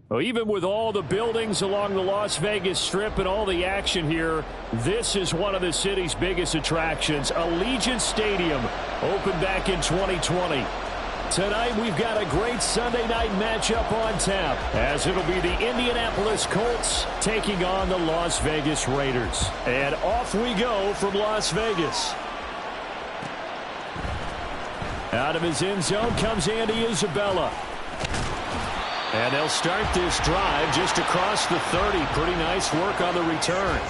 Well, even with all the buildings along the Las Vegas Strip and all the action here, this is one of the city's biggest attractions. Allegiant Stadium opened back in 2020. Tonight, we've got a great Sunday night matchup on tap, as it'll be the Indianapolis Colts taking on the Las Vegas Raiders. And off we go from Las Vegas. Out of his end zone comes Andy Isabella. And they'll start this drive just across the 30. Pretty nice work on the return.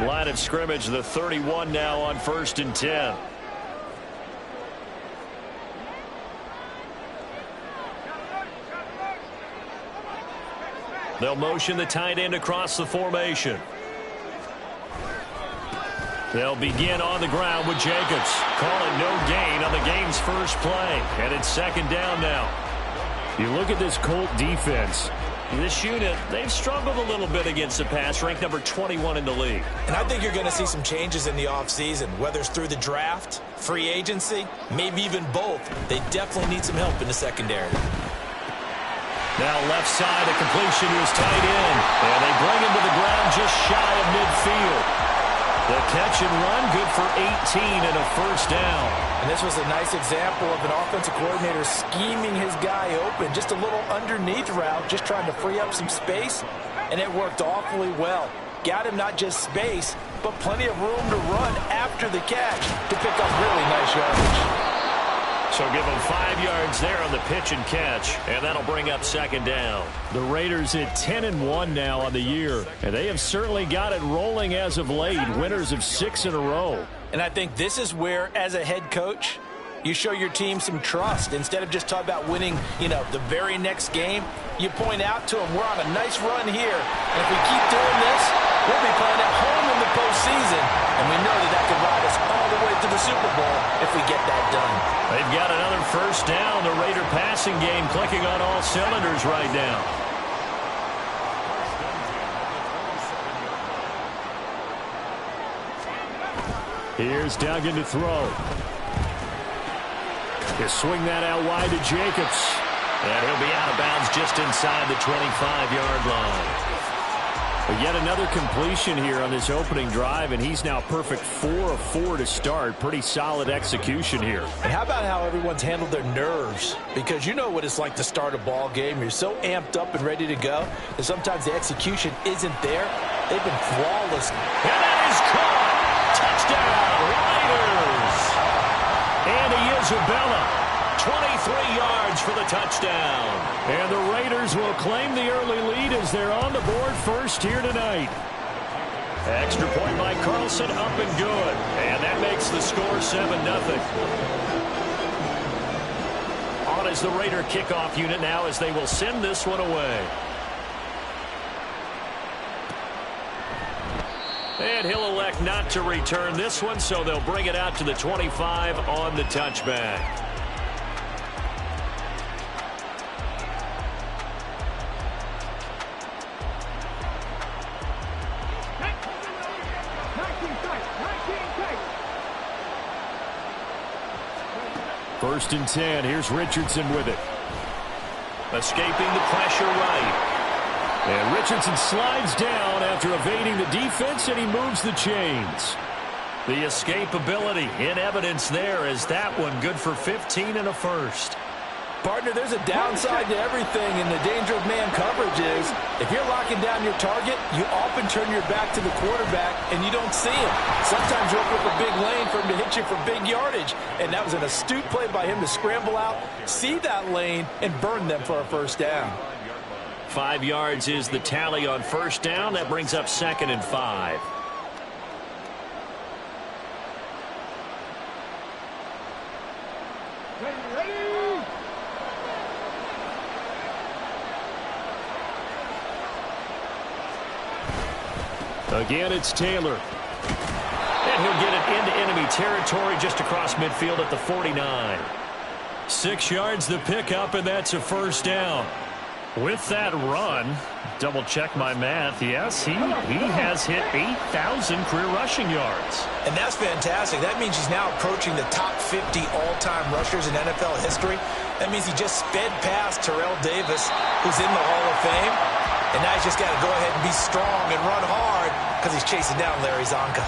Line of scrimmage, the 31 now on 1st and 10. They'll motion the tight end across the formation. They'll begin on the ground with Jacobs. Call it no gain on the game's first play. And it's 2nd down now. You look at this Colt defense. This unit, they've struggled a little bit against the pass, ranked number 21 in the league. And I think you're going to see some changes in the offseason, whether it's through the draft, free agency, maybe even both. They definitely need some help in the secondary. Now left side, a completion to his tight end. And they bring him to the ground just shy of midfield. The catch and run, good for 18 and a 1st down. And this was a nice example of an offensive coordinator scheming his guy open. Just a little underneath route, just trying to free up some space. And it worked awfully well. Got him not just space, but plenty of room to run after the catch to pick up really nice yardage. So give them 5 yards there on the pitch and catch, and that'll bring up 2nd down. The Raiders at 10-1 now on the year, and they have certainly got it rolling as of late, winners of 6 in a row. And I think this is where, as a head coach, you show your team some trust. Instead of just talking about winning, the very next game, you point out to them, we're on a nice run here, and if we keep doing this, we'll be playing at home in the postseason, and we know that could ride us all the way to the Super Bowl if we get that done. They've got another 1st down. The Raider passing game clicking on all cylinders right now. Here's Duggan to throw. He'll swing that out wide to Jacobs. And he'll be out of bounds just inside the 25-yard line. But yet another completion here on this opening drive, and he's now perfect 4 of 4 to start. Pretty solid execution here. And how about how everyone's handled their nerves? Because you know what it's like to start a ball game. You're so amped up and ready to go, and sometimes the execution isn't there. They've been flawless. And that is caught. Touchdown, Raiders. Andy Isabella. 23 yards for the touchdown. And the Raiders will claim the early lead as they're on the board first here tonight. Extra point by Carlson, up and good. And that makes the score 7-0. On is the Raider kickoff unit now as they will send this one away. And he'll elect not to return this one, so they'll bring it out to the 25 on the touchback. First and 10. Here's Richardson with it. Escaping the pressure right. And Richardson slides down after evading the defense, and he moves the chains. The escapability in evidence there as that one good for 15 and a 1st. Partner, there's a downside to everything, and the danger of man coverage is if you're locking down your target, you often turn your back to the quarterback and you don't see him. Sometimes you open up a big lane for him to hit you for big yardage, and that was an astute play by him to scramble out, see that lane, and burn them for a 1st down. 5 yards is the tally on 1st down. That brings up 2nd and 5. Again, it's Taylor. And he'll get it into enemy territory just across midfield at the 49. 6 yards the pickup, and that's a first down. With that run, double check my math. Yes, he has hit 8,000 career rushing yards. And that's fantastic. That means he's now approaching the top 50 all-time rushers in NFL history. That means he just sped past Terrell Davis, who's in the Hall of Fame. And now he's just got to go ahead and be strong and run hard because he's chasing down Larry Zonka.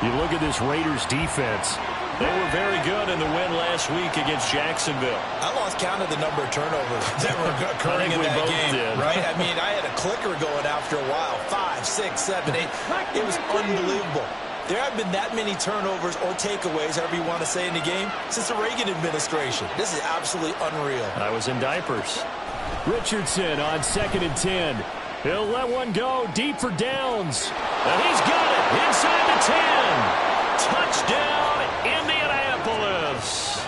You look at this Raiders defense. They were very good in the win last week against Jacksonville. I lost count of the number of turnovers that were occurring in that game, right? I mean, I had a clicker going after a while. 5, 6, 7, 8. It was unbelievable. There haven't been that many turnovers or takeaways, however you want to say, in the game since the Reagan administration. This is absolutely unreal. I was in diapers. Richardson on 2nd and 10. He'll let one go deep for Downs. And he's got it inside the 10. Touchdown, Indianapolis.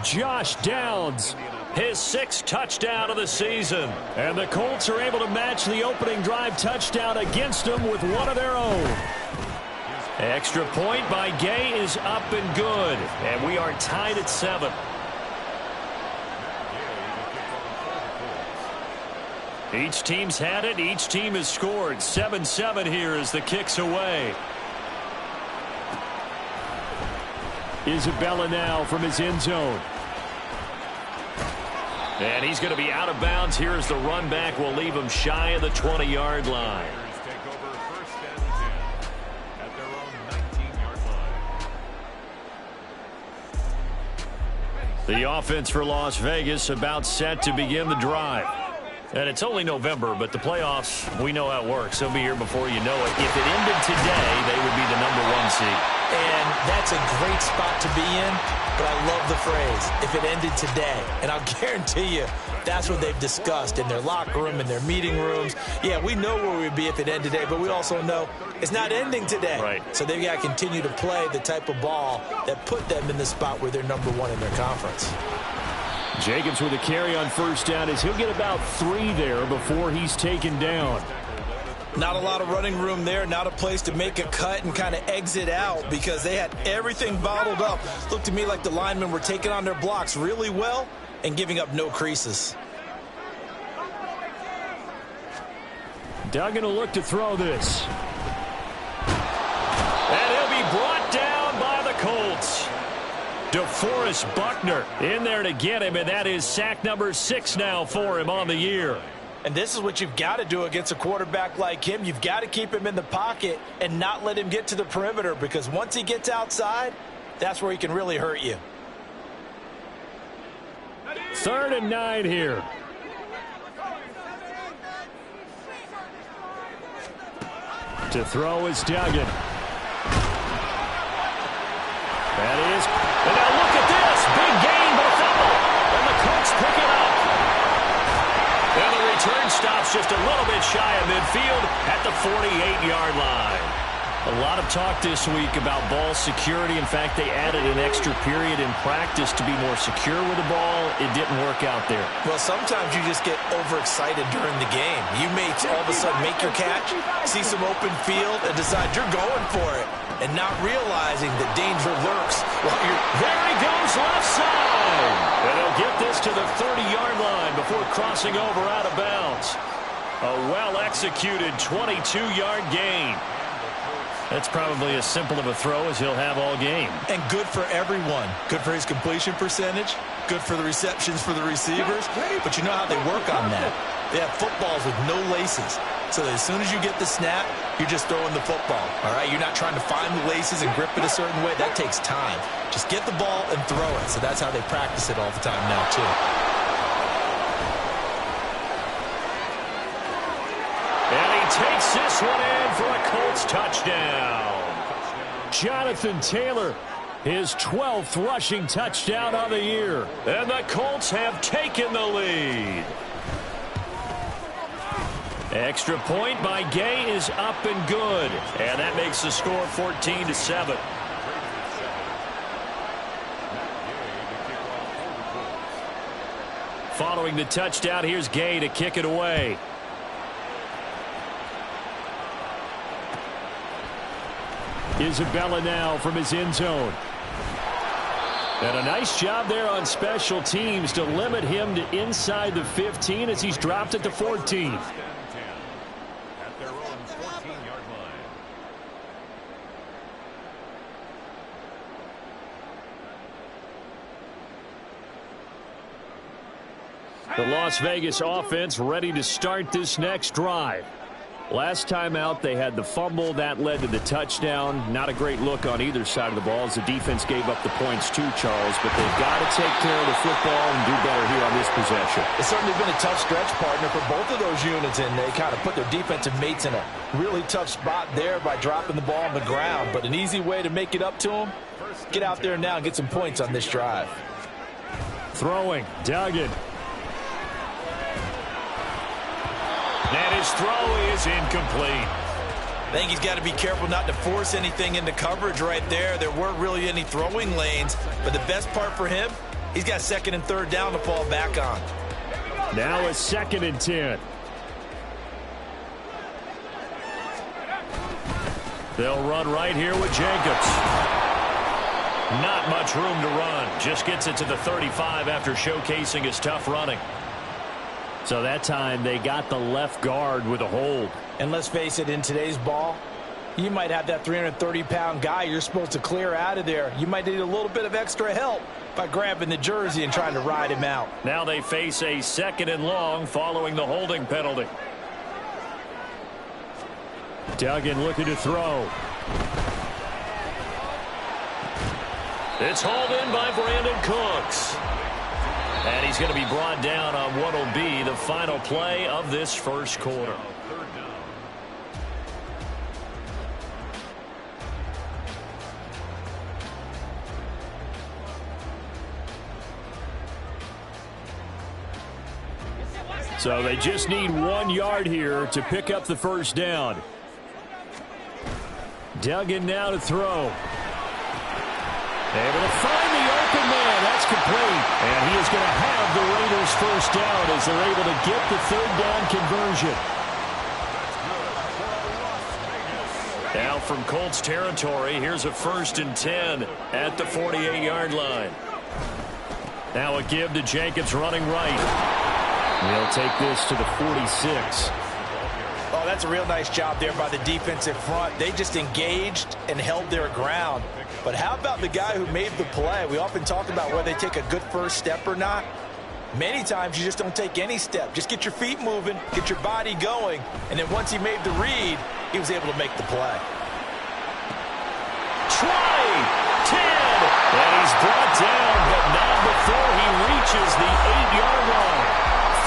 Josh Downs, his 6th touchdown of the season. And the Colts are able to match the opening drive touchdown against them with one of their own. Extra point by Gay is up and good. And we are tied at 7. Each team's had it. Each team has scored. 7-7 here as the kick's away. Isabella now from his end zone. And he's going to be out of bounds here as the run back will leave him shy of the 20-yard line. The offense for Las Vegas about set to begin the drive. And it's only November, but the playoffs, we know how it works. They'll be here before you know it. If it ended today, they would be the #1 seed. And that's a great spot to be in, but I love the phrase, if it ended today. And I'll guarantee you, that's what they've discussed in their locker room, in their meeting rooms. Yeah, we know where we'd be if it ended today, but we also know it's not ending today. Right. So they've got to continue to play the type of ball that put them in the spot where they're #1 in their conference. Jacobs with a carry on first down as he'll get about 3 there before he's taken down. Not a lot of running room there, not a place to make a cut and kind of exit out because they had everything bottled up. Looked to me like the linemen were taking on their blocks really well and giving up no creases. Duggan will look to throw this. And he'll be brought down by the Colts. DeForest Buckner in there to get him, and that is sack number 6 now for him on the year. And this is what you've got to do against a quarterback like him. You've got to keep him in the pocket and not let him get to the perimeter because once he gets outside, that's where he can really hurt you. 3rd and 9 here. To throw is Duggan. That is, and now look at this, big gain but fumble, and the Colts pick it up. And the return stops just a little bit shy of midfield at the 48-yard line. A lot of talk this week about ball security. In fact, they added an extra period in practice to be more secure with the ball. It didn't work out there. Well, sometimes you just get overexcited during the game. You may all of a sudden make your catch, see some open field, and decide you're going for it, and not realizing that danger lurks while you're... There he goes left side. And he'll get this to the 30-yard line before crossing over out of bounds. A well-executed 22-yard gain. That's probably as simple of a throw as he'll have all game. And good for everyone. Good for his completion percentage. Good for the receptions for the receivers. But you know how they work on that. They have footballs with no laces. So that as soon as you get the snap, you're just throwing the football. All right? You're not trying to find the laces and grip it a certain way. That takes time. Just get the ball and throw it. So that's how they practice it all the time now, too. And he takes this one in for a Colts touchdown. Jonathan Taylor, his 12th rushing touchdown of the year. And the Colts have taken the lead. Extra point by Gay is up and good. And that makes the score 14-7. Following the touchdown, here's Gay to kick it away. Isabella now from his end zone. And a nice job there on special teams to limit him to inside the 15 as he's dropped it to 14. At their own 14-yard line. The Las Vegas offense ready to start this next drive. Last time out, they had the fumble. That led to the touchdown. Not a great look on either side of the ball as the defense gave up the points too, Charles. But they've got to take care of the football and do better here on this possession. It's certainly been a tough stretch, partner, for both of those units, and they kind of put their defensive mates in a really tough spot there by dropping the ball on the ground. But an easy way to make it up to them, get out there now and get some points on this drive. Throwing, Duggan. And his throw is incomplete. I think he's got to be careful not to force anything into coverage right there. There weren't really any throwing lanes, but the best part for him, he's got second and third down to fall back on. Now a 2nd and 10. They'll run right here with Jacobs. Not much room to run. Just gets it to the 35 after showcasing his tough running. So that time they got the left guard with a hold. And let's face it, in today's ball, you might have that 330-pound guy you're supposed to clear out of there. You might need a little bit of extra help by grabbing the jersey and trying to ride him out. Now they face a 2nd and long following the holding penalty. Duggan looking to throw. It's hauled in by Brandon Cooks. And he's going to be brought down on what will be the final play of this first quarter. So they just need 1 yard here to pick up the first down. Duggan now to throw. Able to find the open man. That's complete. And he is going to have the Raiders first down as they're able to get the 3rd down conversion. Now from Colts territory, here's a 1st and 10 at the 48-yard line. Now a give to Jacobs running right. He'll take this to the 46. Oh, that's a real nice job there by the defensive front. They just engaged and held their ground. But how about the guy who made the play? We often talk about whether they take a good first step or not. Many times you just don't take any step. Just get your feet moving, get your body going, and then once he made the read, he was able to make the play. Try! 10! And he's brought down, but not before he reaches the 8-yard line.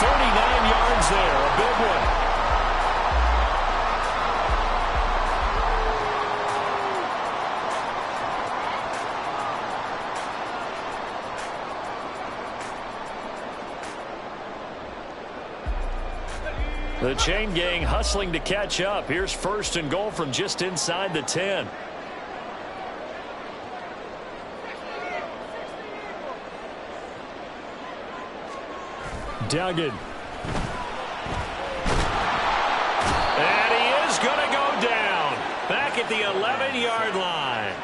39 yards there, a big one. The chain gang hustling to catch up. Here's 1st and goal from just inside the 10. Duggan. And he is going to go down. Back at the 11-yard line.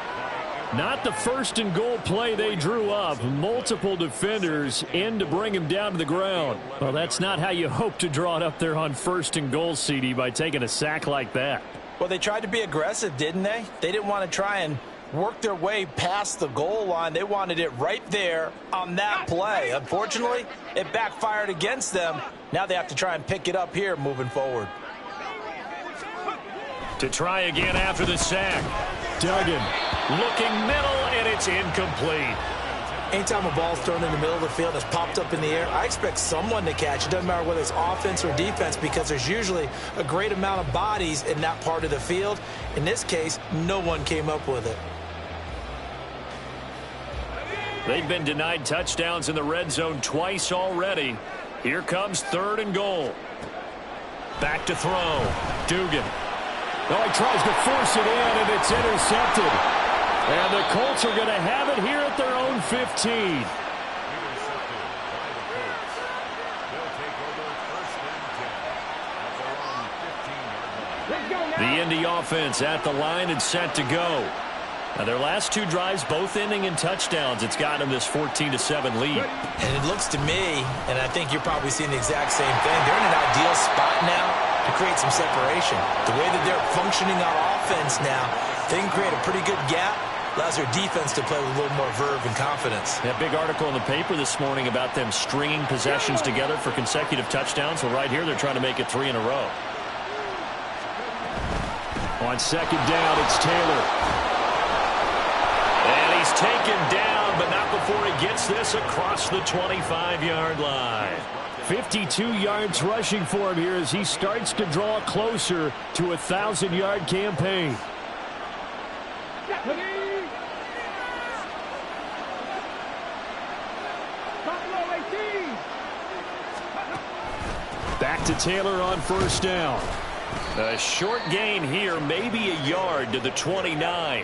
Not the 1st and goal play they drew up. Multiple defenders in to bring him down to the ground. Well, that's not how you hope to draw it up there on 1st and goal, CD, by taking a sack like that. Well, they tried to be aggressive, didn't they? They didn't want to try and work their way past the goal line. They wanted it right there on that play. Unfortunately, it backfired against them. Now they have to try and pick it up here moving forward. To try again after the sack. Duggan looking middle, and it's incomplete. Anytime a ball's thrown in the middle of the field, it's popped up in the air, I expect someone to catch. It doesn't matter whether it's offense or defense because there's usually a great amount of bodies in that part of the field. In this case, no one came up with it. They've been denied touchdowns in the red zone twice already. Here comes 3rd and goal. Back to throw. Dugan. Oh, he tries to force it in, and it's intercepted. And the Colts are going to have it here at their own 15. The Indy offense at the line and set to go. Now their last two drives, both ending in touchdowns. It's gotten them this 14-7 lead. And it looks to me, and I think you're probably seeing the exact same thing, they're in an ideal spot now to create some separation. The way that they're functioning on offense now, they can create a pretty good gap. Allows their defense to play with a little more verve and confidence. That big article in the paper this morning about them stringing possessions together for consecutive touchdowns. Well, right here, they're trying to make it 3 in a row. On second down, it's Taylor. And he's taken down, but not before he gets this across the 25-yard line. 52 yards rushing for him here as he starts to draw closer to a 1,000-yard campaign. Back to Taylor on first down. A short gain here, maybe a yard to the 29.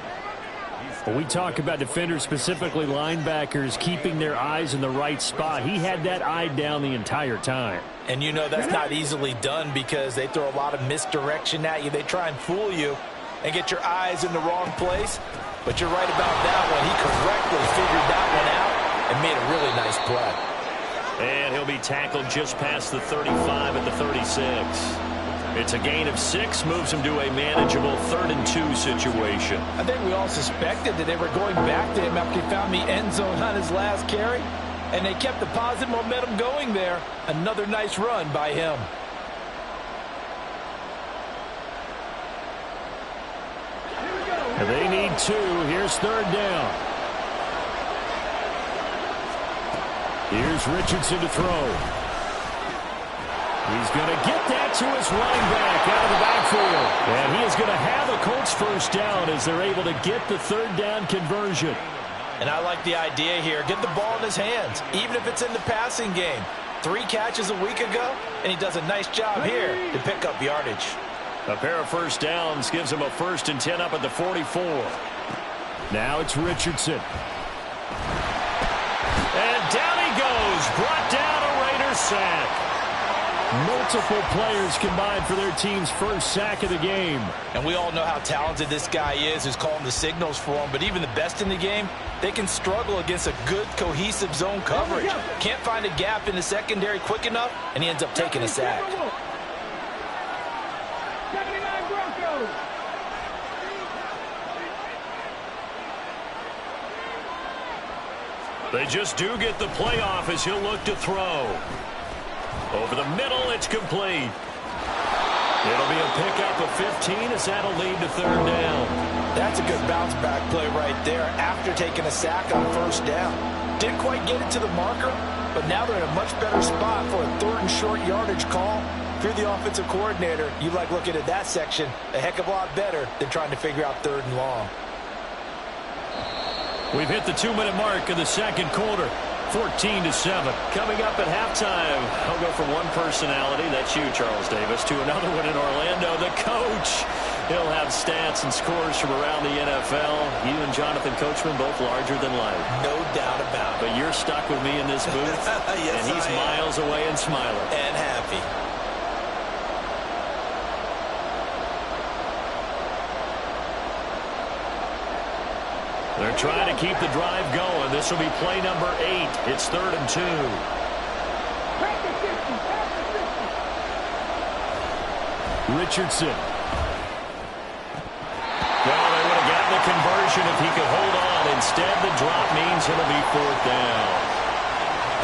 When we talk about defenders, specifically linebackers, keeping their eyes in the right spot, he had that eye down the entire time. And you know that's not easily done because they throw a lot of misdirection at you. They try and fool you and get your eyes in the wrong place. But you're right about that one. He correctly figured that one out and made a really nice play. And he'll be tackled just past the 35 at the 36. It's a gain of 6, moves him to a manageable 3rd and 2 situation. I think we all suspected that they were going back to him after he found the end zone on his last carry. And they kept the positive momentum going there. Another nice run by him. They need 2. Here's 3rd down. Here's Richardson to throw. He's going to get that to his running back out of the backfield. And he is going to have a Colts first down as they're able to get the 3rd down conversion. And I like the idea here. Get the ball in his hands, even if it's in the passing game. 3 catches a week ago, and he does a nice job here to pick up yardage. A pair of first downs gives him a 1st and 10 up at the 44. Now it's Richardson. And down he goes. Brought down a Raiders sack. Multiple players combined for their team's first sack of the game. And we all know how talented this guy is who's calling the signals for him. But even the best in the game, they can struggle against a good, cohesive zone coverage. Can't find a gap in the secondary quick enough, and he ends up taking a sack. They just do get the playoff as he'll look to throw. Over the middle, it's complete. It'll be a pickup of 15 as that'll lead to 3rd down. That's a good bounce back play right there after taking a sack on first down. Didn't quite get it to the marker, but now they're in a much better spot for a 3rd and short yardage call. If you're the offensive coordinator, you like looking at that section a heck of a lot better than trying to figure out 3rd and long. We've hit the 2-minute mark of the second quarter. 14-7. Coming up at halftime, I'll go from one personality, that's you, Charles Davis, to another one in Orlando, the coach. He'll have stats and scores from around the NFL. You and Jonathan Coachman both larger than life. No doubt about it. But you're stuck with me in this booth, yes, and he's miles away and smiling. And happy. They're trying to keep the drive going. This will be play number 8. It's 3rd and 2. Richardson. Well, they would have gotten the conversion if he could hold on. Instead, the drop means it'll be 4th down.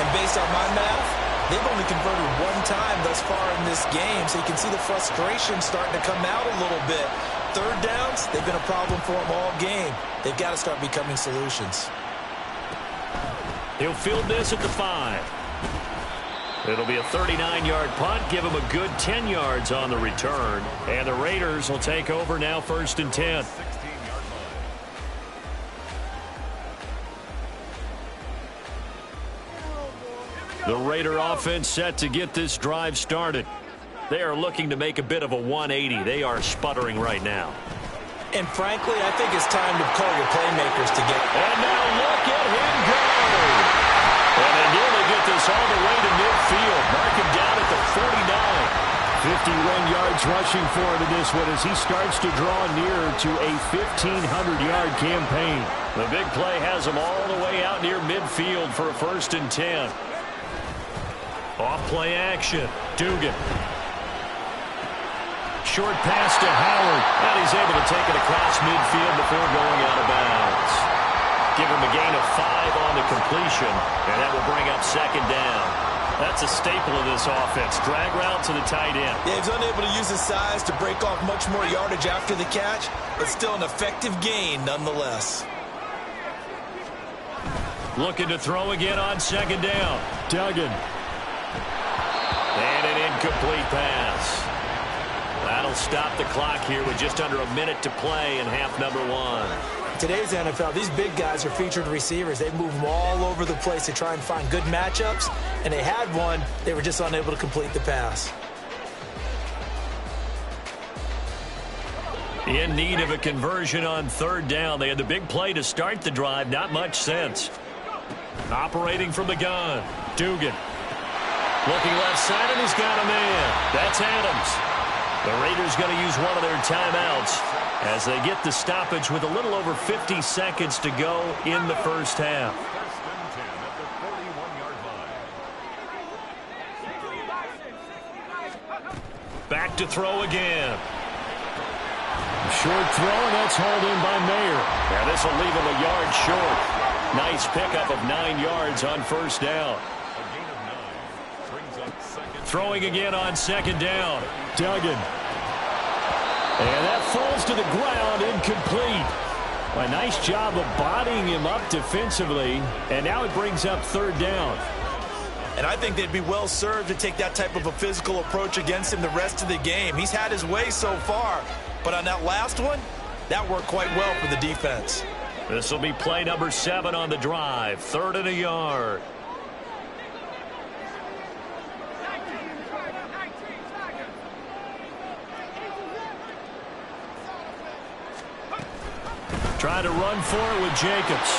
And based on my math, they've only converted 1 time thus far in this game, so you can see the frustration starting to come out a little bit. 3rd downs, they've been a problem for them all game. They've got to start becoming solutions. He'll field this at the 5. It'll be a 39-yard punt, give him a good 10 yards on the return. And the Raiders will take over now 1st and 10. The Raider offense set to get this drive started. They are looking to make a bit of a 180. They are sputtering right now. And frankly, I think it's time to call your playmakers to get. And now look at him go. And they nearly get this all the way to midfield. Mark him down at the 49. 51 yards rushing for him in this one as he starts to draw near to a 1,500-yard campaign. The big play has him all the way out near midfield for a 1st and 10. Off play action. Dugan. Short pass to Howard. And he's able to take it across midfield before going out of bounds. Give him a gain of 5 on the completion, and that will bring up 2nd down. That's a staple of this offense. Drag route to the tight end. Yeah, he's unable to use his size to break off much more yardage after the catch, but still an effective gain nonetheless. Looking to throw again on 2nd down. Duggan. And an incomplete pass. That'll stop the clock here with just under a minute to play in half number 1. Today's NFL, these big guys are featured receivers. They move them all over the place to try and find good matchups, and they had one. They were just unable to complete the pass. In need of a conversion on 3rd down. They had the big play to start the drive. Not much sense. Operating from the gun. Dugan. Looking left side, and he's got a man. That's Adams. The Raiders going to use one of their timeouts as they get the stoppage with a little over 50 seconds to go in the 1st half. Back to throw again. Short throw, and that's hauled in by Mayer. Yeah, this will leave him a yard short. Nice pickup of 9 yards on 1st down. Throwing again on 2nd down. Duggan. And that falls to the ground, incomplete. A nice job of bodying him up defensively, and now it brings up 3rd down. And I think they'd be well served to take that type of a physical approach against him the rest of the game. He's had his way so far, but on that last one, that worked quite well for the defense. This will be play number 7 on the drive. 3rd and a yard. Trying to run for it with Jacobs.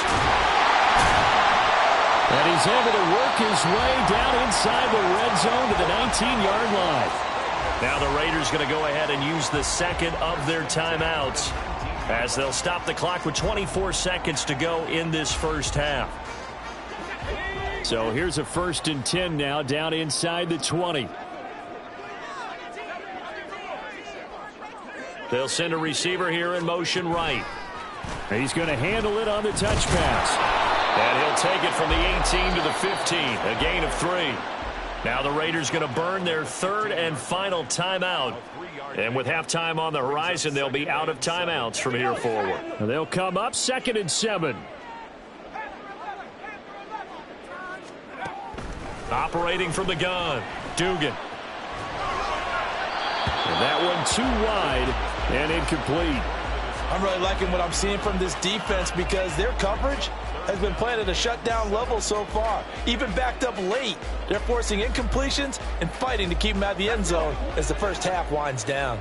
And he's able to work his way down inside the red zone to the 19-yard line. Now the Raiders going to go ahead and use the 2nd of their timeouts as they'll stop the clock with 24 seconds to go in this 1st half. So here's a 1st and 10 now down inside the 20. They'll send a receiver here in motion right. He's going to handle it on the touch pass. And he'll take it from the 18 to the 15, a gain of 3. Now the Raiders going to burn their 3rd and final timeout. And with halftime on the horizon, they'll be out of timeouts from here forward. And they'll come up 2nd and 7. Operating from the gun, Dugan. And that one too wide and incomplete. I'm really liking what I'm seeing from this defense because their coverage has been playing at a shutdown level so far. Even backed up late, they're forcing incompletions and fighting to keep them out of the end zone as the 1st half winds down.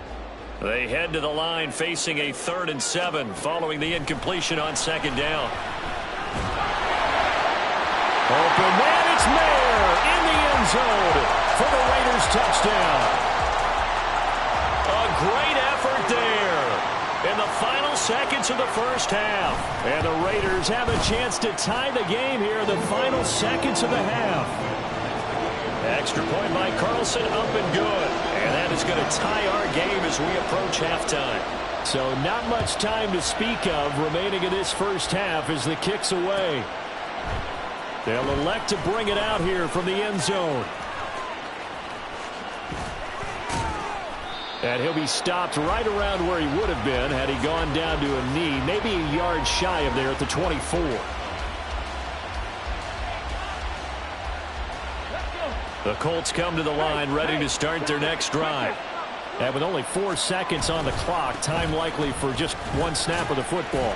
They head to the line facing a 3rd and 7 following the incompletion on 2nd down. Open man, it's Mayer in the end zone for the Raiders touchdown. A great effort there in the final seconds of the 1st half. And the Raiders have a chance to tie the game here in the final seconds of the half. Extra point by Carlson, up and good. And that is going to tie our game as we approach halftime. So not much time to speak of remaining in this 1st half as the kick's away. They'll elect to bring it out here from the end zone. And he'll be stopped right around where he would have been had he gone down to a knee, maybe a yard shy of there at the 24. The Colts come to the line ready to start their next drive. And with only 4 seconds on the clock, time likely for just one snap of the football.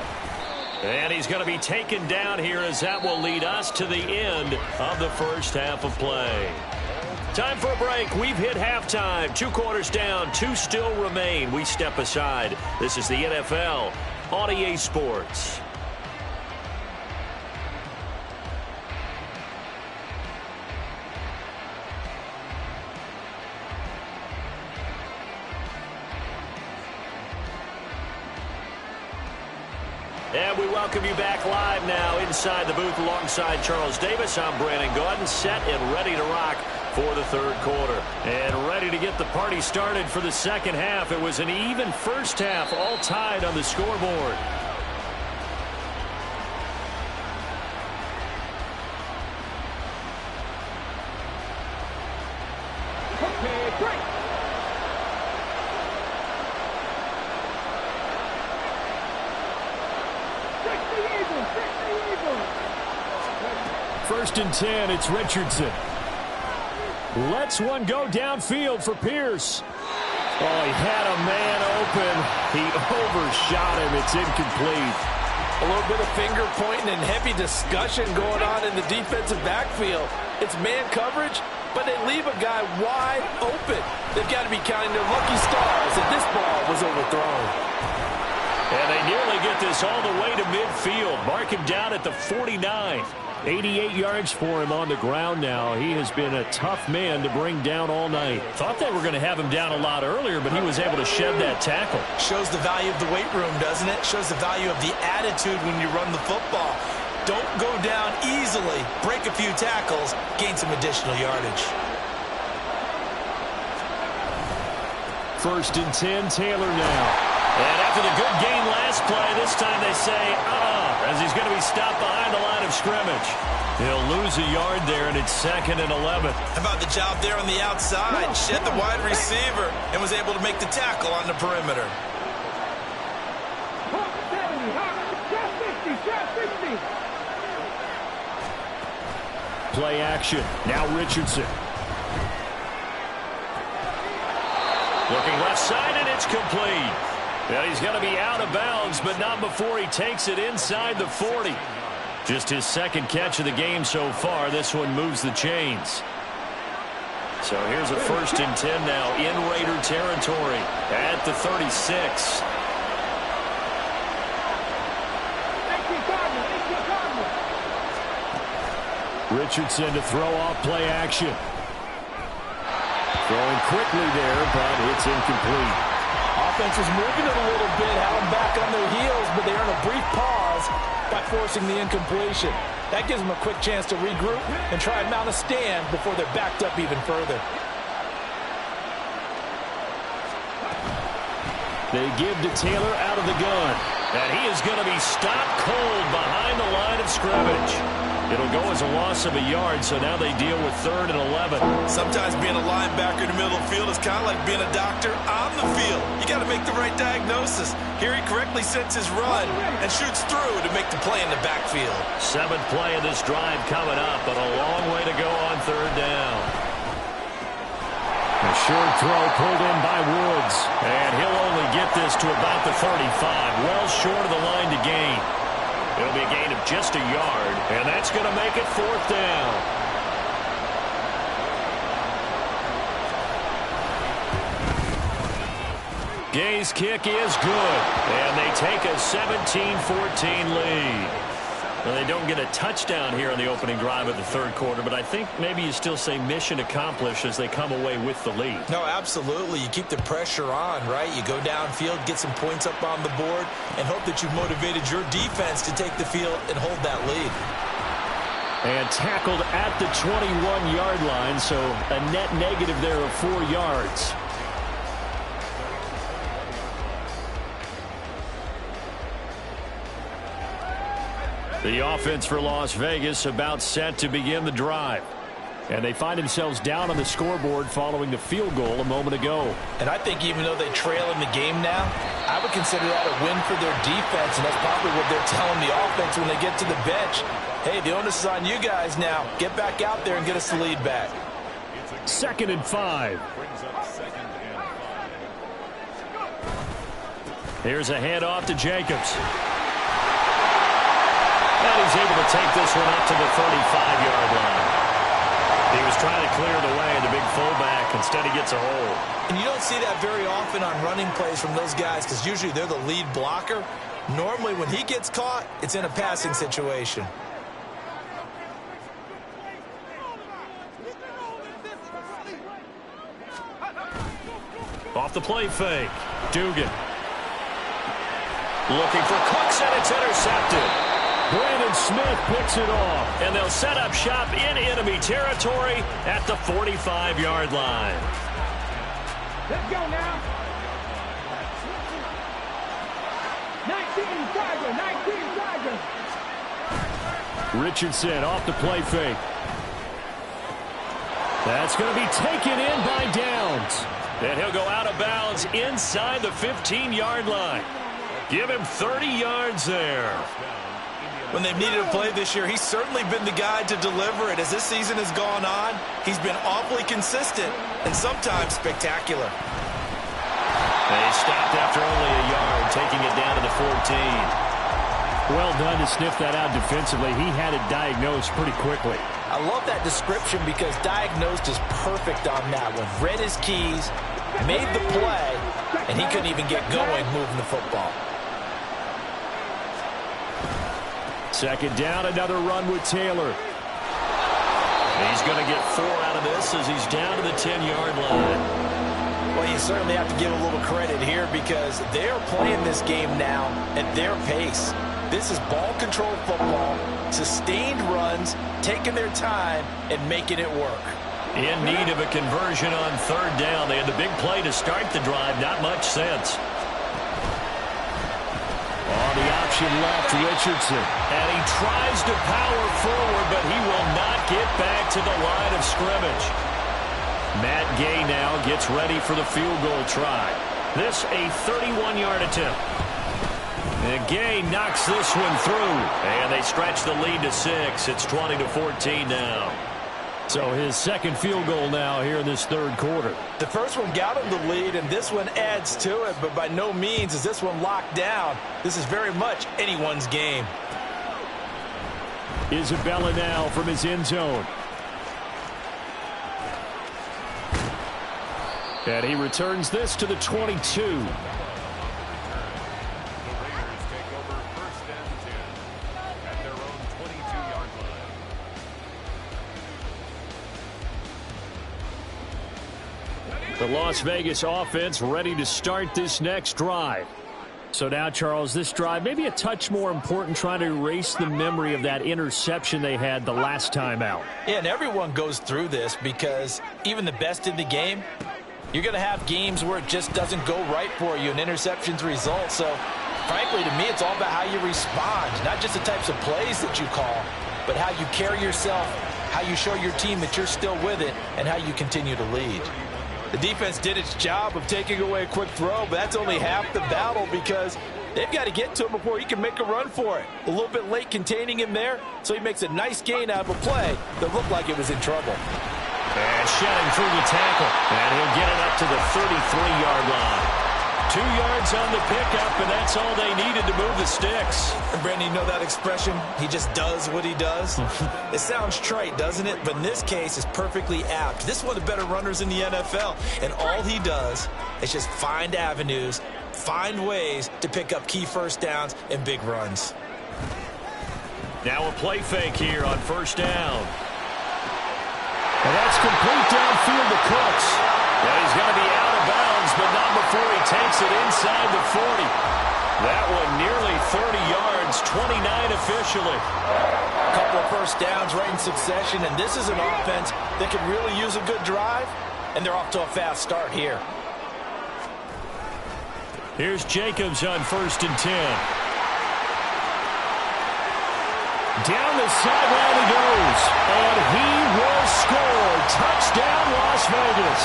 And he's going to be taken down here as that will lead us to the end of the 1st half of play. Time for a break. We've hit halftime. 2 quarters down. 2 still remain. We step aside. This is the NFL on EA Sports. And we welcome you back live now inside the booth alongside Charles Davis. I'm Brandon Gaudin, set and ready to rock for the third quarter. And ready to get the party started for the second half. It was an even first half, all tied on the scoreboard. First and 10, it's Richardson. Lets one go downfield for Pierce. Oh, he had a man open. He overshot him. It's incomplete. A little bit of finger pointing and heavy discussion going on in the defensive backfield. It's man coverage, but they leave a guy wide open. They've got to be counting their lucky stars that this ball was overthrown. And they nearly get this all the way to midfield. Mark him down at the 49. 88 yards for him on the ground now. He has been a tough man to bring down all night. Thought they were going to have him down a lot earlier, but he was able to shed that tackle. Shows the value of the weight room, doesn't it? Shows the value of the attitude when you run the football. Don't go down easily. Break a few tackles. Gain some additional yardage. First and 10, Taylor now. And after the good game last play, this time they say, as he's going to be stopped behind the line of scrimmage. He'll lose a yard there, and it's second and 11. How about the job there on the outside? Shed the wide receiver and was able to make the tackle on the perimeter. Play action. Now Richardson. Looking left side, and it's complete. Now he's going to be out of bounds, but not before he takes it inside the 40. Just his second catch of the game so far. This one moves the chains. So here's a first and 10 now in Raider territory at the 36. Richardson to throw off play action. Throwing quickly there, but it's incomplete. Offense was moving it a little bit, had them back on their heels, but they earn a brief pause by forcing the incompletion. That gives them a quick chance to regroup and try and mount a stand before they're backed up even further. They give to Taylor out of the gun. And he is going to be stopped cold behind the line of scrimmage. It'll go as a loss of a yard, so now they deal with third and 11. Sometimes being a linebacker in the middle of the field is kind of like being a doctor on the field. You got to make the right diagnosis. Here he correctly sets his run and shoots through to make the play in the backfield. Seventh play of this drive coming up, but a long way to go on third down. A short throw pulled in by Woods, and he'll only get this to about the 35, well short of the line to gain. It'll be a gain of just a yard, and that's going to make it fourth down. Gay's kick is good, and they take a 17-14 lead. Well, they don't get a touchdown here on the opening drive of the third quarter, but I think maybe you still say mission accomplished as they come away with the lead. No, absolutely. You keep the pressure on, right? You go downfield, get some points up on the board, and hope that you've motivated your defense to take the field and hold that lead. And tackled at the 21-yard line, so a net negative there of 4 yards. The offense for Las Vegas about set to begin the drive. And they find themselves down on the scoreboard following the field goal a moment ago. And I think even though they trail in the game now, I would consider that a win for their defense, and that's probably what they're telling the offense when they get to the bench. Hey, the onus is on you guys now. Get back out there and get us the lead back. 2nd and 5. Here's a handoff to Jacobs. And he's able to take this one up to the 35-yard line. He was trying to clear the way, the big fullback. Instead, he gets a hole. And you don't see that very often on running plays from those guys because usually they're the lead blocker. Normally, when he gets caught, it's in a passing situation. Off the play fake. Dugan. Looking for Cooks, and it's intercepted. Smith picks it off. And they'll set up shop in enemy territory at the 45-yard line. Let's go now. 19 Tiger. Richardson off the play fake. That's going to be taken in by Downs. And he'll go out of bounds inside the 15-yard line. Give him 30 yards there. When they've needed a play this year, he's certainly been the guy to deliver it. As this season has gone on, he's been awfully consistent and sometimes spectacular. They stopped after only a yard, taking it down to the 14. Well done to sniff that out defensively. He had it diagnosed pretty quickly. I love that description because diagnosed is perfect on that one. Read his keys, made the play, and he couldn't even get going moving the football. Second down, another run with Taylor. He's going to get 4 out of this as he's down to the 10-yard line. Well, you certainly have to give a little credit here because they're playing this game now at their pace. This is ball control football, sustained runs, taking their time, and making it work. In need of a conversion on third down. They had the big play to start the drive. Not much sense. On the option left, Richardson. And he tries to power forward, but he will not get back to the line of scrimmage. Matt Gay now gets ready for the field goal try. This a 31-yard attempt. And Gay knocks this one through. And they stretch the lead to 6. It's 20-14 now. So his second field goal now here in this third quarter. The first one got him the lead, and this one adds to it, but by no means is this one locked down. This is very much anyone's game. Isabella now from his end zone. And he returns this to the 22. The Las Vegas offense ready to start this next drive. So now, Charles, this drive maybe a touch more important, trying to erase the memory of that interception they had the last time out. Yeah, and everyone goes through this because even the best in the game, you're going to have games where it just doesn't go right for you and interceptions result. So, frankly, to me, it's all about how you respond, not just the types of plays that you call, but how you carry yourself, how you show your team that you're still with it, and how you continue to lead. The defense did its job of taking away a quick throw, but that's only half the battle because they've got to get to him before he can make a run for it. A little bit late containing him there, so he makes a nice gain out of a play that looked like it was in trouble. And shedding through the tackle. And he'll get it up to the 33-yard line. 2 yards on the pickup, and that's all they needed to move the sticks. And Brandon, you know that expression? He just does what he does? It sounds trite, doesn't it? But in this case, it's perfectly apt. This is one of the better runners in the NFL, and all he does is just find avenues, find ways to pick up key first downs and big runs. Now a play fake here on first down. And that's complete downfield to Cooks. And he's going to be out of bounds, but not before he takes it inside the 40. That one nearly 30 yards, 29 officially. A couple of first downs right in succession, and this is an offense that could really use a good drive, and they're off to a fast start here. Here's Jacobs on 1st and 10. Down the sideline he goes, and he will score. Touchdown, Las Vegas.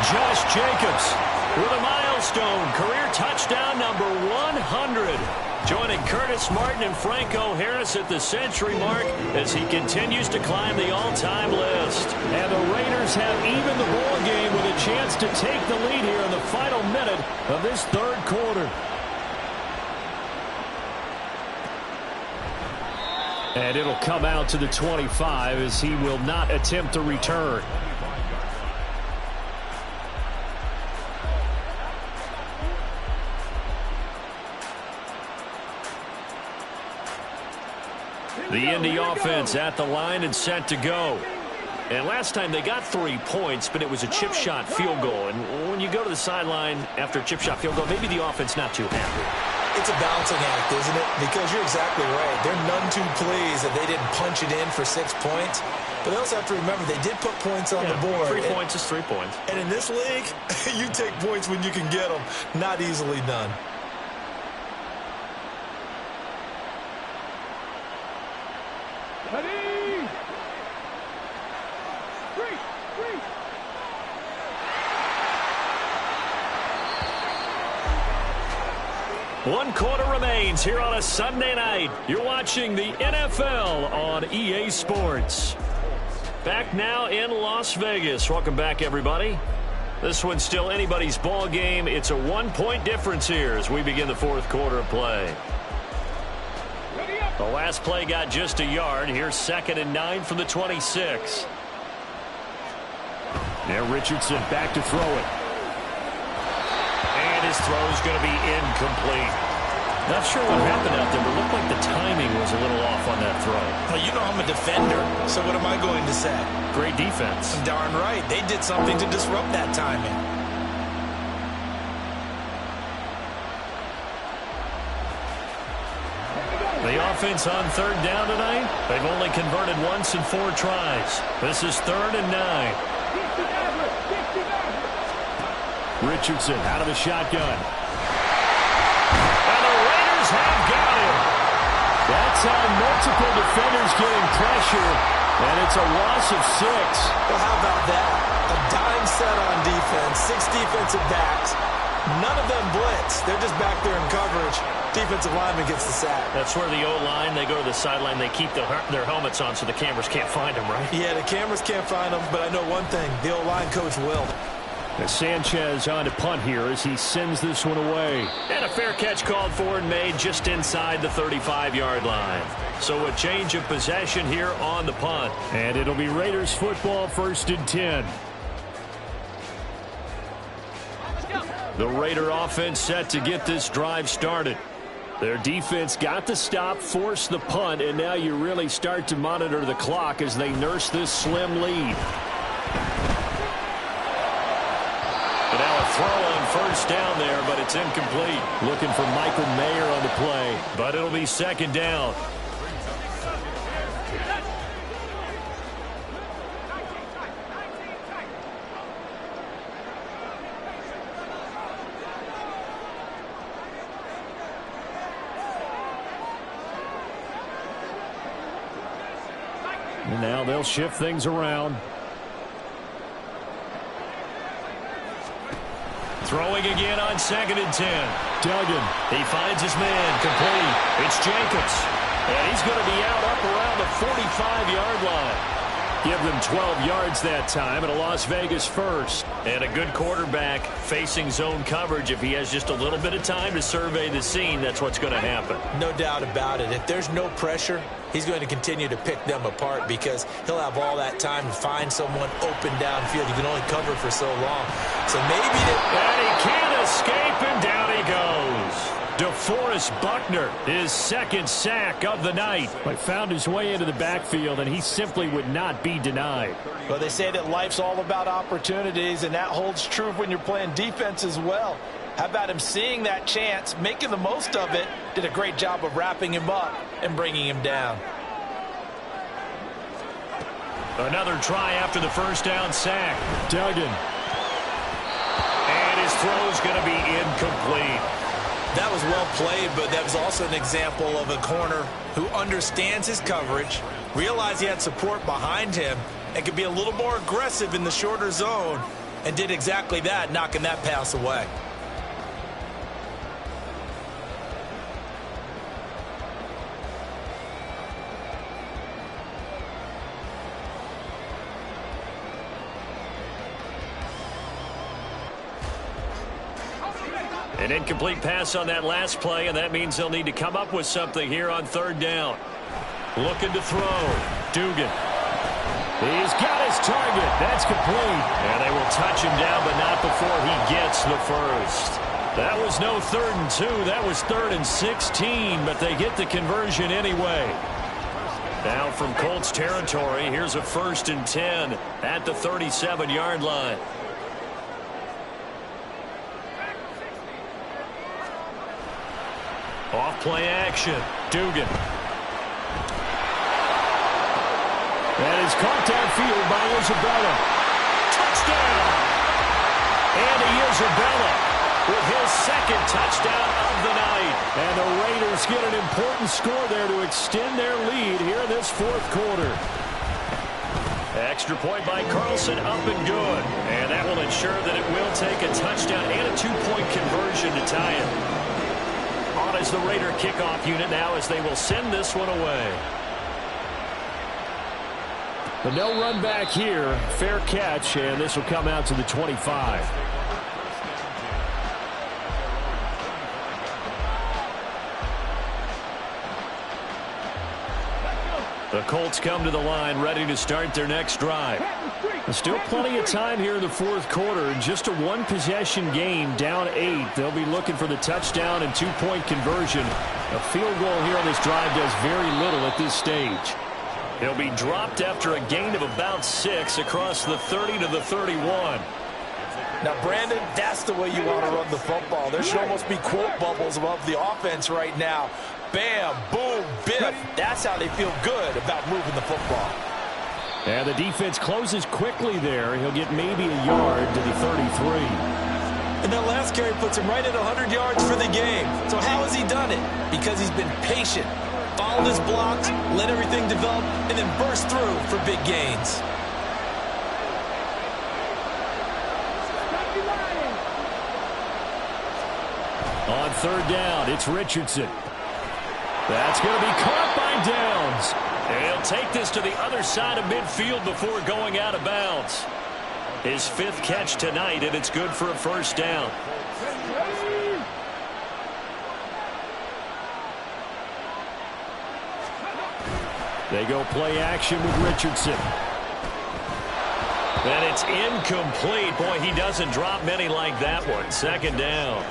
Josh Jacobs with a milestone career touchdown number 100. Joining Curtis Martin and Franco Harris at the century mark as he continues to climb the all-time list. And the Raiders have even the ball game with a chance to take the lead here in the final minute of this third quarter. And it'll come out to the 25 as he will not attempt to return. The Indy offense at the line and set to go. And last time they got 3 points, but it was a chip shot field goal. And when you go to the sideline after a chip shot field goal, maybe the offense not too happy. It's a balancing act, isn't it? Because you're exactly right. They're none too pleased that they didn't punch it in for 6 points. But they also have to remember they did put points on the board. 3 points is 3 points. And in this league, you take points when you can get them. Not easily done. Ready? Three. One quarter remains here on a Sunday night. You're watching the NFL on EA Sports. Back now in Las Vegas. Welcome back, everybody. This one's still anybody's ball game. It's a 1-point difference here as we begin the fourth quarter of play. The last play got just a yard. Here's 2nd and 9 from the 26. Now Richardson back to throw it. And his throw is going to be incomplete. Not sure what happened out there, but it looked like the timing was a little off on that throw. Well, you know I'm a defender, so what am I going to say? Great defense. Darn right. They did something to disrupt that timing. The offense on 3rd down tonight, they've only converted once in 4 tries. This is 3rd and 9. Richardson out of the shotgun. And the Raiders have got him. That's how multiple defenders getting pressure, and it's a loss of 6. Well, how about that? A dime set on defense, 6 defensive backs. None of them blitz. They're just back there in coverage. Defensive lineman gets the sack. That's where the O-line, they go to the sideline, they keep their helmets on so the cameras can't find them, right? Yeah, the cameras can't find them, but I know one thing. The O-line coach will. As Sanchez on to punt here as he sends this one away. And a fair catch called for and made just inside the 35-yard line. So a change of possession here on the punt. And it'll be Raiders football, 1st and 10. The Raider offense set to get this drive started. Their defense got the stop, forced the punt, and now you really start to monitor the clock as they nurse this slim lead. But now a throw on 1st down there, but it's incomplete. Looking for Michael Mayer on the play, but it'll be 2nd down. And now they'll shift things around. Throwing again on 2nd and 10. Duggan. He finds his man. Complete. It's Jacobs. And he's going to be out up around the 45-yard line. Give them 12 yards that time and a Las Vegas 1st. And a good quarterback facing zone coverage. If he has just a little bit of time to survey the scene, that's what's going to happen. No doubt about it. If there's no pressure, he's going to continue to pick them apart because he'll have all that time to find someone open downfield. You can only cover for so long. So maybe... And he can't escape, and down he goes. DeForest Buckner, his 2nd sack of the night. But found his way into the backfield, and he simply would not be denied. Well, they say that life's all about opportunities, and that holds true when you're playing defense as well. How about him seeing that chance, making the most of it, did a great job of wrapping him up and bringing him down. Another try after the 1st down sack. Duggan. And his throw's going to be incomplete. That was well played, but that was also an example of a corner who understands his coverage, realized he had support behind him, and could be a little more aggressive in the shorter zone, and did exactly that, knocking that pass away. An incomplete pass on that last play, and that means they'll need to come up with something here on 3rd down. Looking to throw. Dugan. He's got his target. That's complete. And they will touch him down, but not before he gets the 1st. That was no 3rd and 2. That was 3rd and 16, but they get the conversion anyway. Now from Colts territory, here's a 1st and 10 at the 37-yard line. Off play action. Dugan. That is caught downfield by Isabella. Touchdown! Andy Isabella with his second touchdown of the night. And the Raiders get an important score there to extend their lead here in this fourth quarter. Extra point by Carlson, up and good. And that will ensure that it will take a touchdown and a two-point conversion to tie it. On as the Raider kickoff unit now as they will send this one away. But no run back here. Fair catch, and this will come out to the 25. The Colts come to the line ready to start their next drive. There's still plenty of time here in the fourth quarter. Just a one-possession game, down 8. They'll be looking for the touchdown and two-point conversion. A field goal here on this drive does very little at this stage. He'll be dropped after a gain of about 6 across the 30 to the 31. Now, Brandon, that's the way you want to run the football. There should almost be quote bubbles above the offense right now. Bam, boom, biff. That's how they feel good about moving the football. And the defense closes quickly there. He'll get maybe a yard to the 33. And that last carry puts him right at 100 yards for the game. So how has he done it? Because he's been patient, followed his blocks, let everything develop, and then burst through for big gains. On third down, it's Richardson. That's going to be caught by Downs. And he'll take this to the other side of midfield before going out of bounds. His 5th catch tonight, and it's good for a first down. They go play action with Richardson. And it's incomplete. Boy, he doesn't drop many like that one. Second down.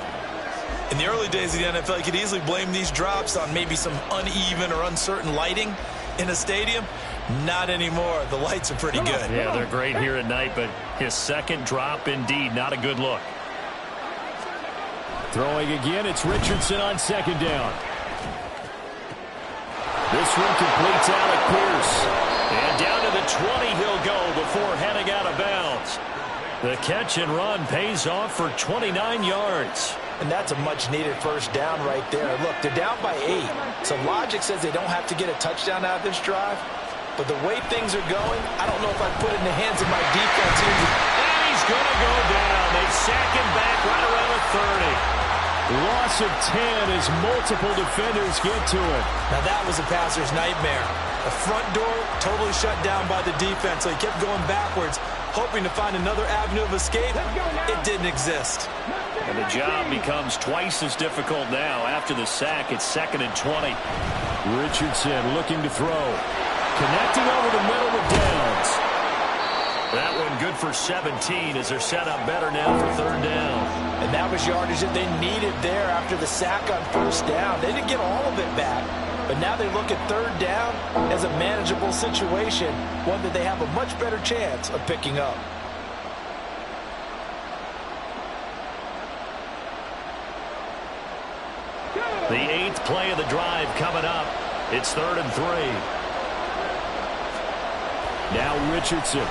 In the early days of the NFL, you could easily blame these drops on maybe some uneven or uncertain lighting in a stadium. Not anymore. The lights are pretty good. Yeah, they're great here at night, but his second drop, indeed, not a good look. Throwing again, it's Richardson on second down. This one completes Alec Pierce. And down to the 20 he'll go before heading out of bounds. The catch and run pays off for 29 yards. And that's a much-needed first down right there. Look, they're down by 8. So logic says they don't have to get a touchdown out of this drive. But the way things are going, I don't know if I'd put it in the hands of my defense here. And he's going to go down. They sack him back right around the 30. Loss of 10 as multiple defenders get to it. Now that was a passer's nightmare. The front door totally shut down by the defense, so he kept going backwards, hoping to find another avenue of escape. It didn't exist. And the job becomes twice as difficult now. After the sack, it's 2nd and 20. Richardson looking to throw. Connecting over the middle with Downs. That one good for 17 as they're set up better now for third down. And that was yardage that they needed there after the sack on first down. They didn't get all of it back. But now they look at third down as a manageable situation, one that they have a much better chance of picking up. The 8th play of the drive coming up. It's 3rd and 3. Now Richardson.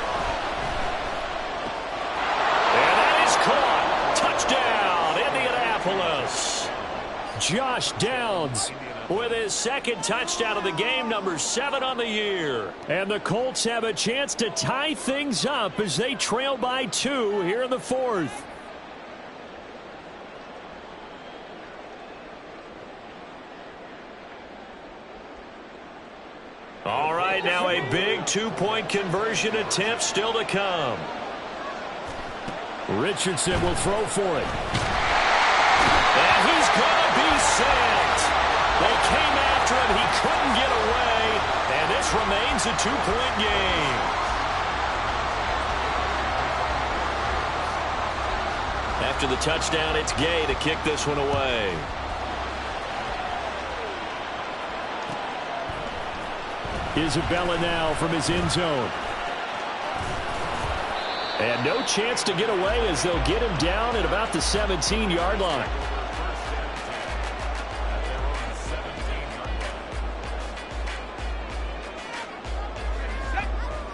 And that is caught. Touchdown, Indianapolis. Josh Downs with his 2nd touchdown of the game, number 7 on the year. And the Colts have a chance to tie things up as they trail by 2 here in the 4th. All right, now a big 2-point conversion attempt still to come. Richardson will throw for it. And he's going to be sent. They came after him. He couldn't get away. And this remains a 2-point game. After the touchdown, it's Gay to kick this one away. Isabella now from his end zone. And no chance to get away as they'll get him down at about the 17-yard line.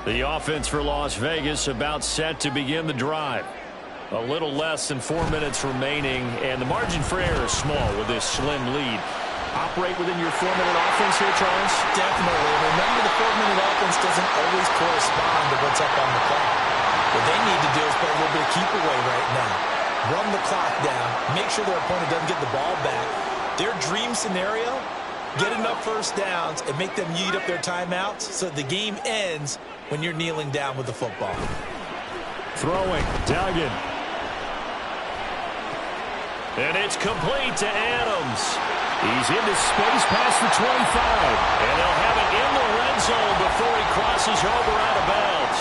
The offense for Las Vegas about set to begin the drive. A little less than 4 minutes remaining, and the margin for error is small with this slim lead. Operate within your 4-minute offense here, Charles? Definitely. Remember, the 4-minute offense doesn't always correspond to what's up on the clock. What they need to do is play a little bit of keep away right now. Run the clock down. Make sure their opponent doesn't get the ball back. Their dream scenario, get enough first downs and make them eat up their timeouts so the game ends when you're kneeling down with the football. Throwing, Duggan. And it's complete to Adams. He's into space past the 25. And they'll have it in the red zone before he crosses over out of bounds.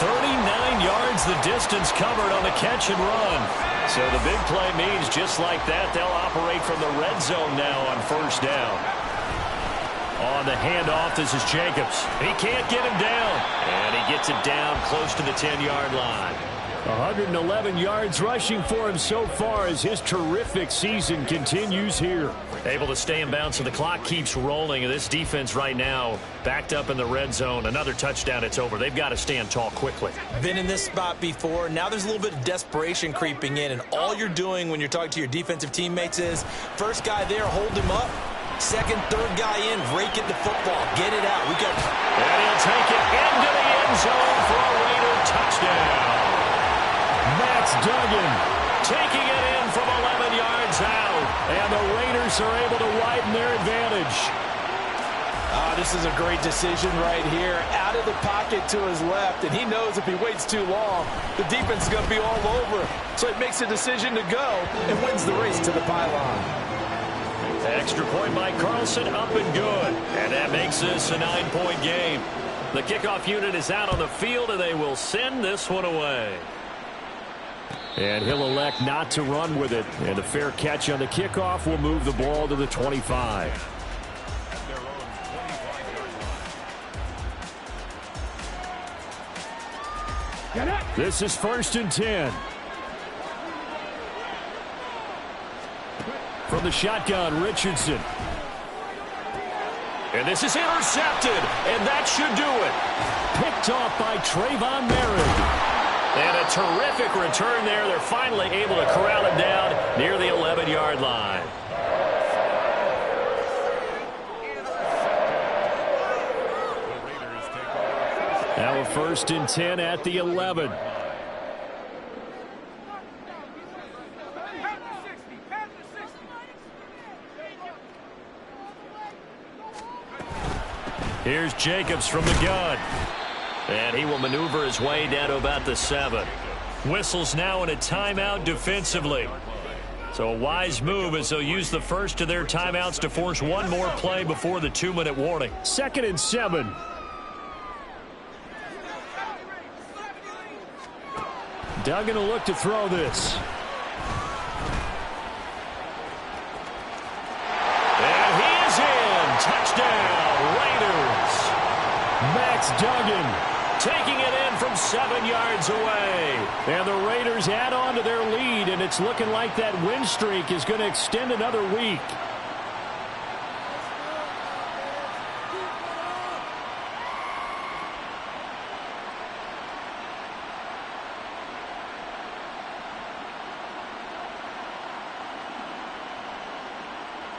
39 yards the distance covered on the catch and run. So the big play means just like that, they'll operate from the red zone now on first down. On the handoff, this is Jacobs. He can't get him down. And he gets it down close to the 10-yard line. 111 yards rushing for him so far as his terrific season continues here. Able to stay in bounds, so the clock keeps rolling. And this defense right now backed up in the red zone. Another touchdown, it's over. They've got to stand tall quickly. Been in this spot before. Now there's a little bit of desperation creeping in. And all you're doing when you're talking to your defensive teammates is, first guy there, hold him up. Second, third guy in, rake it the football. Get it out. And he'll take it into the end zone for a Raider touchdown. Max Duggan taking it in from 11 yards out. And the Raiders are able to widen their advantage. This is a great decision right here. Out of the pocket to his left. And he knows if he waits too long, the defense is going to be all over. So he makes a decision to go and wins the race to the pylon. Extra point by Carlson, up and good. And that makes this a 9-point game. The kickoff unit is out on the field, and they will send this one away. And he'll elect not to run with it. And a fair catch on the kickoff will move the ball to the 25. This is 1st and 10. From the shotgun, Richardson. And this is intercepted, and that should do it. Picked off by Trayvon Merritt. And a terrific return there. They're finally able to corral him down near the 11-yard line. Now a 1st and 10 at the 11. Here's Jacobs from the gun. And he will maneuver his way down to about the 7. Whistles now in a timeout defensively. So a wise move as they'll use the first of their timeouts to force one more play before the 2-minute warning. 2nd and 7. Duggan will look to throw this. And he is in. Touchdown, Raiders. Max Duggan taking it in from 7 yards away. And the Raiders add on to their lead, and it's looking like that win streak is going to extend another week.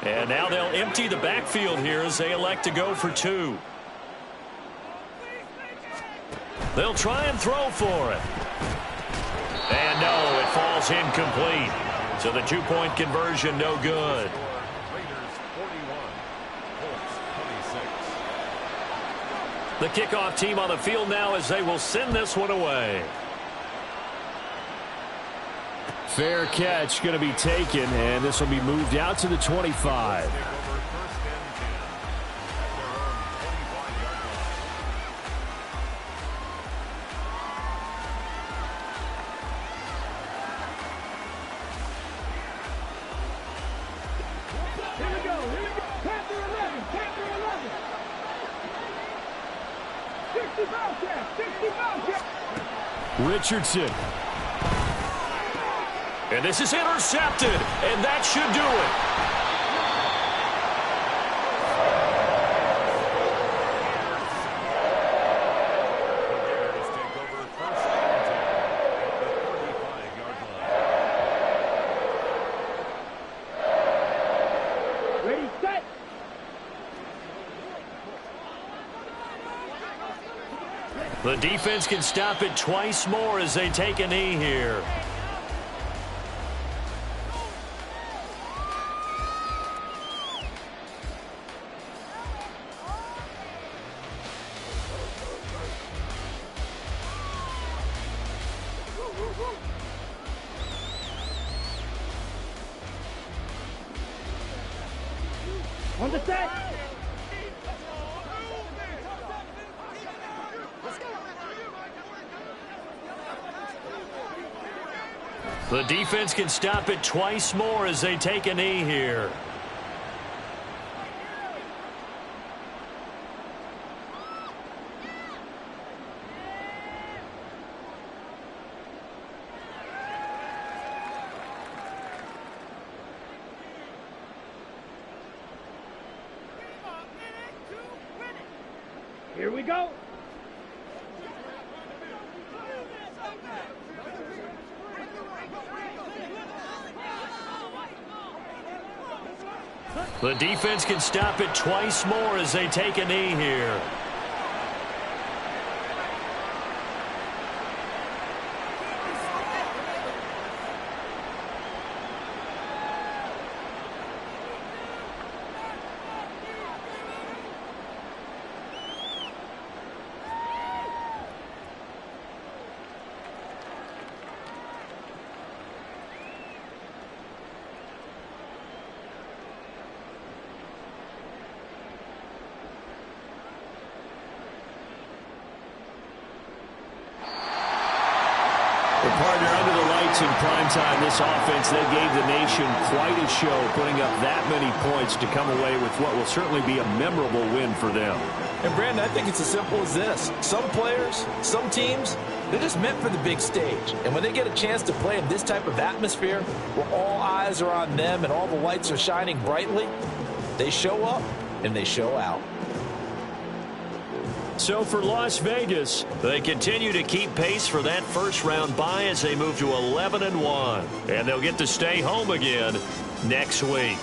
And now they'll empty the backfield here as they elect to go for 2. They'll try and throw for it. And no, it falls incomplete. So the 2-point conversion no good. The kickoff team on the field now as they will send this one away. Fair catch going to be taken, and this will be moved out to the 25. Richardson. And this is intercepted, and that should do The defense can stop it twice more as they take a knee here. On the set. The defense can stop it twice more as they take a knee here. Here we go. The defense can stop it twice more as they take a knee here. Well, partner, under the lights in primetime, this offense, they gave the nation quite a show, putting up that many points to come away with what will certainly be a memorable win for them. And, Brandon, I think it's as simple as this. Some players, some teams, they're just meant for the big stage. And when they get a chance to play in this type of atmosphere, where all eyes are on them and all the lights are shining brightly, they show up and they show out. So for Las Vegas, they continue to keep pace for that first-round bye as they move to 11-1. And they'll get to stay home again next week.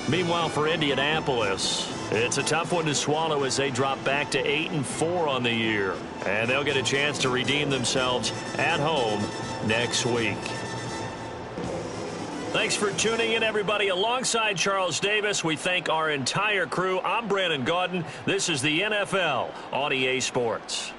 Meanwhile, for Indianapolis, it's a tough one to swallow as they drop back to 8-4 on the year. And they'll get a chance to redeem themselves at home next week. Thanks for tuning in, everybody. Alongside Charles Davis, we thank our entire crew. I'm Brandon Gaudin. This is the NFL on EA Sports.